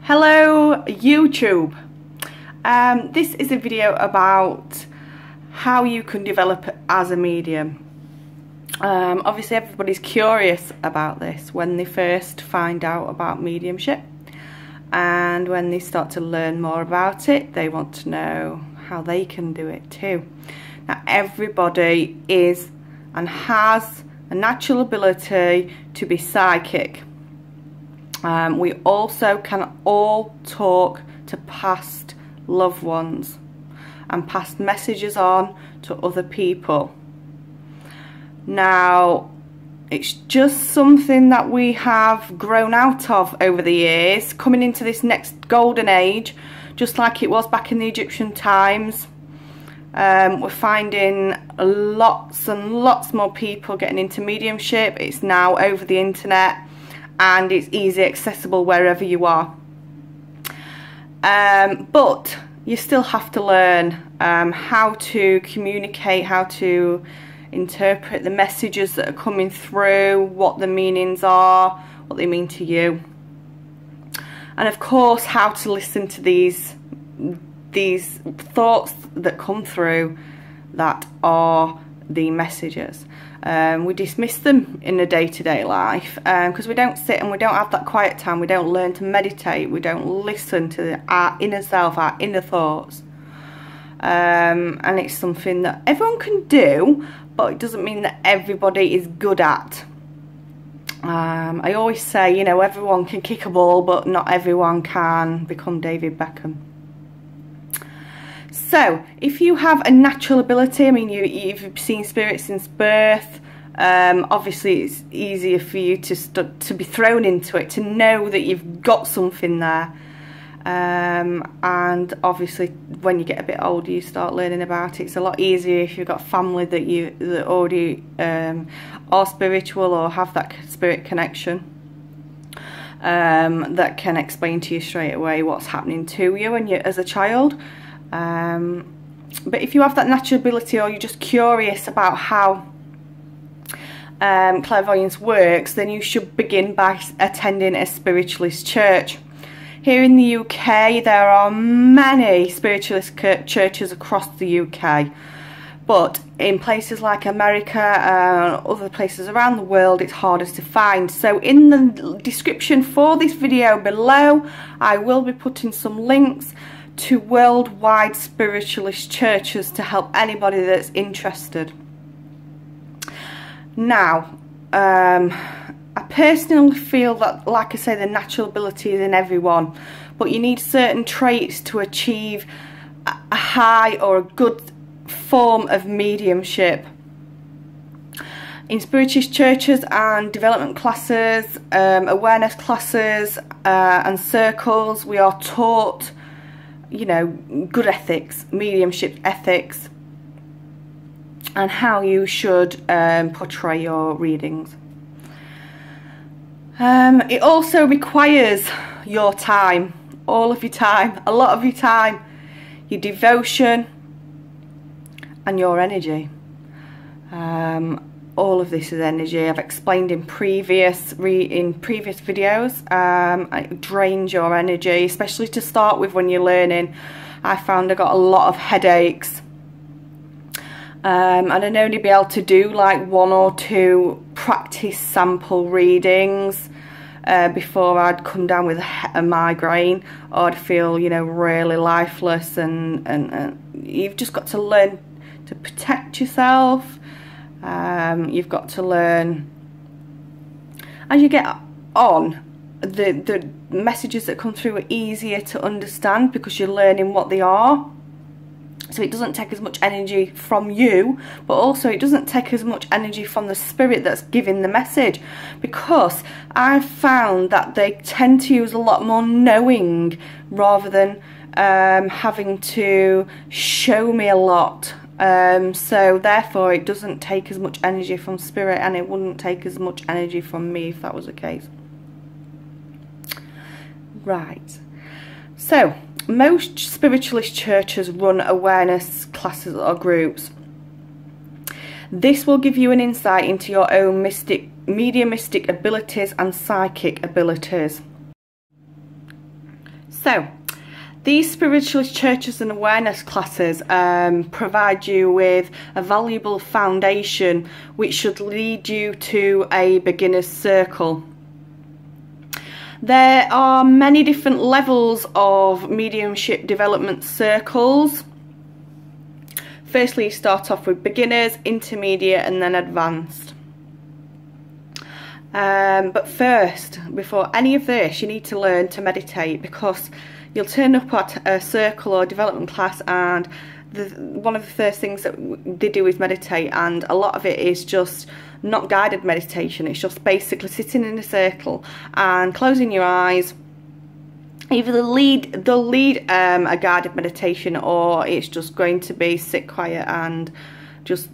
Hello YouTube. This is a video about how you can develop as a medium. Obviously everybody's curious about this when they first find out about mediumship, and when they start to learn more about it they want to know how they can do it too. Now everybody is and has a natural ability to be psychic. We also can all talk to past loved ones and pass messages on to other people. Now, it's just something that we have grown out of over the years, coming into this next golden age, just like it was back in the Egyptian times. We're finding lots and lots more people getting into mediumship. It's now over the internet and it's easy accessible wherever you are. But you still have to learn how to communicate, how to interpret the messages that are coming through, what the meanings are, what they mean to you, and of course how to listen to these thoughts that come through that are the messages. We dismiss them in the day-to-day life because we don't sit and we don't have that quiet time. We don't learn to meditate. We don't listen to our inner self, our inner thoughts. And it's something that everyone can do, but it doesn't mean that everybody is good at. I always say, you know, everyone can kick a ball, but not everyone can become David Beckham. So, if you have a natural ability, I mean, you've seen spirit since birth, obviously it's easier for you to be thrown into it, to know that you've got something there. And obviously when you get a bit older you start learning about it. It's a lot easier if you've got family that already are spiritual or have that spirit connection, that can explain to you straight away what's happening to you and you as a child. But if you have that natural ability, or you're just curious about how clairvoyance works, then you should begin by attending a spiritualist church. Here in the UK there are many spiritualist churches across the UK, but in places like America and other places around the world it's hardest to find. So in the description for this video below I will be putting some links to worldwide spiritualist churches to help anybody that's interested. Now, I personally feel that, like I say, the natural ability is in everyone, but you need certain traits to achieve a high or a good form of mediumship. In spiritualist churches and development classes, awareness classes and circles, we are taught, you know, good ethics, mediumship ethics, and how you should portray your readings. It also requires your time, all of your time, a lot of your time, your devotion and your energy. All of this is energy. I've explained in previous videos. It drains your energy, especially to start with when you're learning. I found I got a lot of headaches, and I'd only be able to do like 1 or 2 practice sample readings before I'd come down with a migraine, or I'd feel, you know, really lifeless. And you've just got to learn to protect yourself. You've got to learn as you get on. The messages that come through are easier to understand because you're learning what they are. So it doesn't take as much energy from you, but also it doesn't take as much energy from the spirit that's giving the message, because I've found that they tend to use a lot more knowing rather than having to show me a lot. So therefore it doesn't take as much energy from spirit, and it wouldn't take as much energy from me if that was the case. Right, so most spiritualist churches run awareness classes or groups. This will give you an insight into your own mediumistic abilities and psychic abilities. So these spiritualist churches and awareness classes provide you with a valuable foundation which should lead you to a beginner's circle. There are many different levels of mediumship development circles. Firstly, you start off with beginners, intermediate, and then advanced. But first, before any of this, you need to learn to meditate, because you'll turn up at a circle or development class and one of the first things that they do is meditate, and a lot of it is just not guided meditation. It's just basically sitting in a circle and closing your eyes. Either they'll lead a guided meditation, or it's just going to be sit quiet and just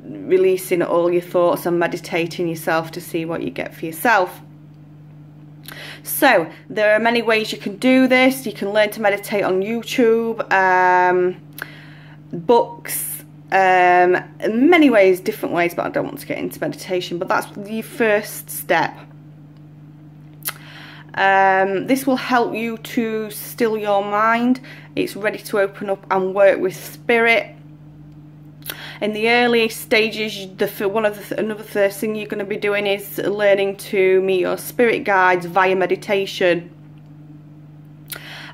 releasing all your thoughts and meditating yourself to see what you get for yourself. So there are many ways you can do this. You can learn to meditate on YouTube, books, in many ways, different ways, but I don't want to get into meditation, but that's the first step. This will help you to still your mind. It's ready to open up and work with spirit. In the early stages, another first thing you're going to be doing is learning to meet your spirit guides via meditation.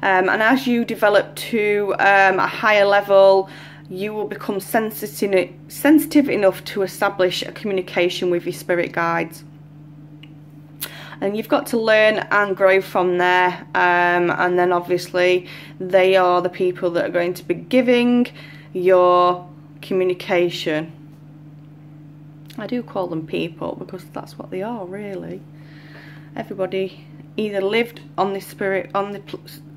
And as you develop to a higher level, you will become sensitive enough to establish a communication with your spirit guides. And you've got to learn and grow from there. And then obviously they are the people that are going to be giving your communication. I do call them people because that's what they are, really. Everybody either lived on the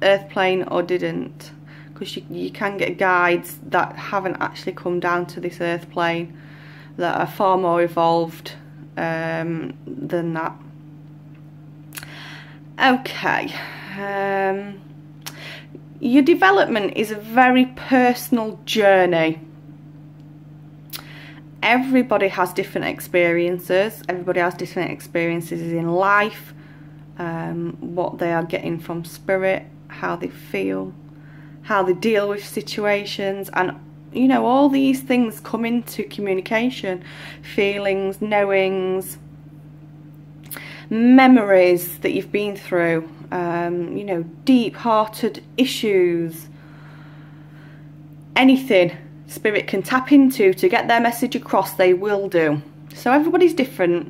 earth plane or didn't, because you can get guides that haven't actually come down to this earth plane, that are far more evolved than that. Okay, your development is a very personal journey. Everybody has different experiences. Everybody has different experiences in life, what they are getting from spirit, how they feel, how they deal with situations, and you know, all these things come into communication. Feelings, knowings, memories that you've been through, you know, deep-hearted issues, anything spirit can tap into to get their message across, they will do. So everybody's different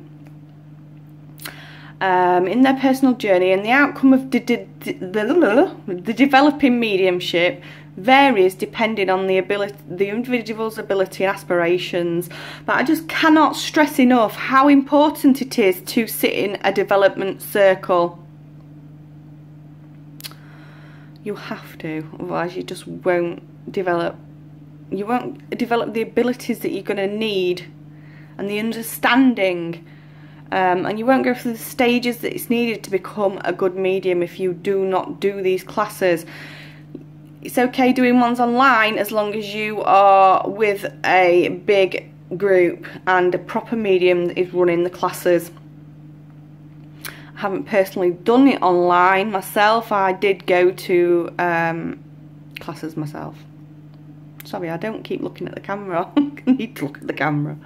in their personal journey, and the outcome of the developing mediumship varies depending on the individual's ability and aspirations. But I just cannot stress enough how important it is to sit in a development circle. You have to, otherwise you just won't develop. You won't develop the abilities that you're going to need and the understanding, and you won't go through the stages that it's needed to become a good medium if you do not do these classes. It's okay doing ones online as long as you are with a big group and a proper medium that is running the classes. I haven't personally done it online myself. I did go to classes myself. Sorry, I don't keep looking at the camera. I need to look at the camera.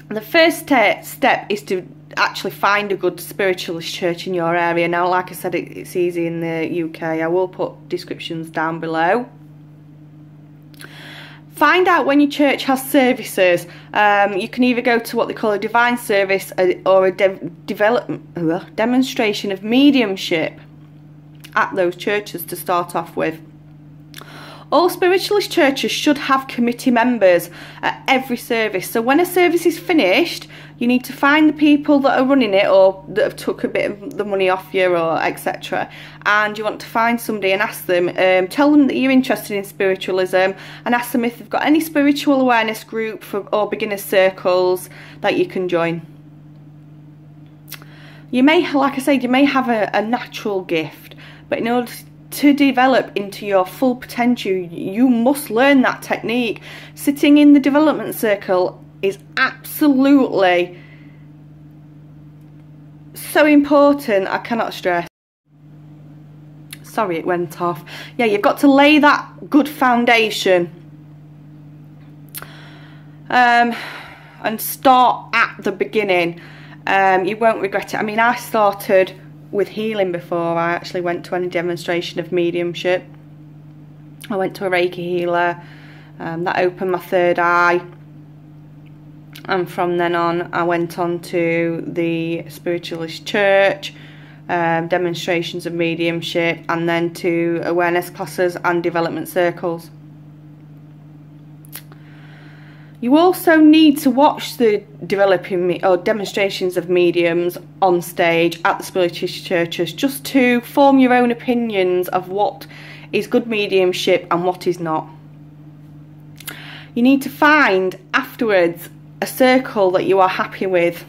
The first step is to actually find a good spiritualist church in your area. Now, like I said, it's easy in the UK. I will put descriptions down below. Find out when your church has services. You can either go to what they call a divine service or a demonstration of mediumship at those churches to start off with. All spiritualist churches should have committee members at every service. So when a service is finished, you need to find the people that are running it or that have took a bit of the money off you, or etc. And you want to find somebody and ask them, tell them that you're interested in spiritualism, and ask them if they've got any spiritual awareness group or beginner circles that you can join. You may, like I said, you may have a natural gift, but in order to develop into your full potential, you must learn that technique. Sitting in the development circle is absolutely so important, I cannot stress. Sorry it went off. Yeah, you've got to lay that good foundation. And start at the beginning. You won't regret it. I mean, I started with healing before I actually went to any demonstration of mediumship. I went to a Reiki healer. That opened my third eye. And from then on, I went on to the Spiritualist church, demonstrations of mediumship, and then to awareness classes and development circles. You also need to watch the developing or demonstrations of mediums on stage at the Spiritualist churches, just to form your own opinions of what is good mediumship and what is not. You need to find afterwards a circle that you are happy with,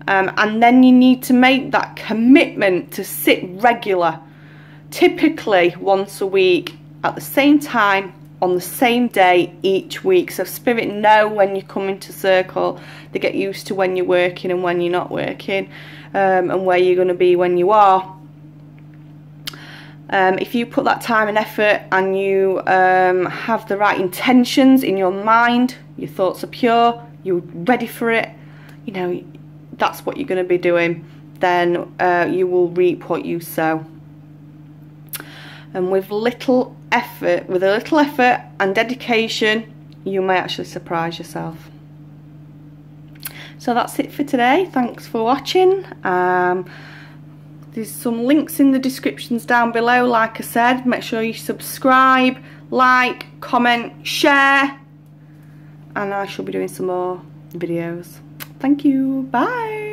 and then you need to make that commitment to sit regular, typically once a week at the same time on the same day each week, so spirit know when you come into circle. They get used to when you're working and when you're not working, and where you're going to be when you are. If you put that time and effort and you have the right intentions in your mind, your thoughts are pure, you're ready for it, you know, that's what you're going to be doing, then you will reap what you sow. And with a little effort and dedication, you may actually surprise yourself. So that's it for today. Thanks for watching. There's some links in the descriptions down below. Like I said, make sure you subscribe, like, comment, share, and I shall be doing some more videos. Thank you. Bye.